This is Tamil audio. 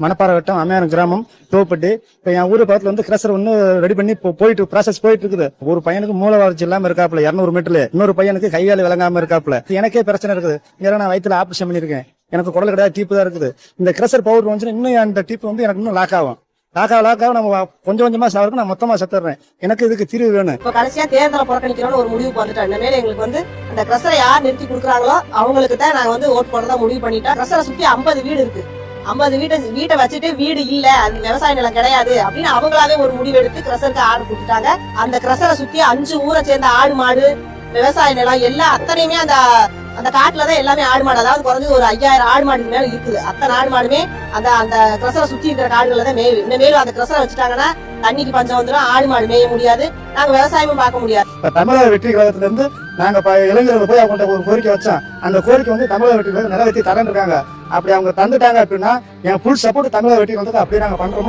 மணப்பாறை வட்டம் அம்மையார் கிராமம் தோப்பட்டி. இப்ப என் ஊரு பக்கத்துல வந்து கிரஷர் ஒண்ணு ரெடி பண்ணி போயிட்டு ப்ராசஸ் போயிட்டு இருக்குது. ஒரு பையனுக்கு மூல வளர்ச்சி இல்லாம இருக்காப்புல 200 மீட்டர்ல, இன்னொரு பையனுக்கு கையால விளங்காம இருக்காப்புல. எனக்கே பிரச்சனை இருக்குது. ஏன்னா நான் வயித்துல ஆபரேஷன் பண்ணிருக்கேன், எனக்கு குடல் கிடையாது, டீப்பு தான் இருக்குது. இந்த கிரஷர் பவுடர் வந்து இன்னும் அந்த டீப்பு வந்து எனக்கு இன்னும் லாக் ஆகும். லாக்காக நம்ம கொஞ்சம் கொஞ்சமா சாப்பிட்டு நான் மொத்தமா செத்துறேன். எனக்கு இதுக்கு தீர்வு வேணும். இப்ப கடைசியா தேர்தலை புறக்கணிக்கிறோம்னு ஒரு முடிவுக்கு வந்துட்டோம். இந்த மேல எங்களுக்கு வந்து அந்த கிரஷரை யார் நிறுத்தி கொடுக்குறாங்களோ அவங்களுக்கு தான் நாங்க வந்து ஓட் போடுறதா முடிவு பண்ணிட்டோம். கிரஷரை சுத்தி 50 வீடு இருக்கு. 50 வீட்டை வச்சுட்டு வீடு இல்ல, அது விவசாய நிலம் கிடையாது அப்படின்னு அவங்களாவே ஒரு முடிவு எடுத்து கிரஷருக்கு ஆர்டர் கொடுத்துட்டாங்க. அந்த கிரஷரை சுத்தி 5 ஊரை சேர்ந்த ஆடு மாடு விவசாய நிலம் எல்லாம் அத்தனையுமே அந்த காட்டுலதான் எல்லாமே ஆடு மாடு, அதாவது குறைஞ்சது ஒரு 5000 ஆடு மாடு மேல இருக்குது. அத்தனை ஆடு மாடுமே அந்த கிரஷரை சுத்தி இருக்கிற காடுகள்ல தான் மேயும். இந்த மேலும் அந்த கிரஷரை வச்சுட்டாங்கன்னா தண்ணிக்கு பஞ்சம் வந்துடும், ஆடு மாடு மேய முடியாது, நாங்க விவசாயமும் பார்க்க முடியாது. தமிழக வெற்றி கழகத்துல இருந்து நாங்க இளைஞர்கள் போய் அவங்க ஒரு கோரிக்கை வச்சோம். அந்த கோரிக்கை வந்து தமிழக வெற்றி கழகம் நிறைவேற்றி தரேன் இருக்காங்க. அப்படி அவங்க தந்துட்டாங்க அப்படின்னா என் ஃபுல் சப்போர்ட் தமிழக வெற்றி கழகத்துக்கு அப்படியே நாங்க பண்றோம்.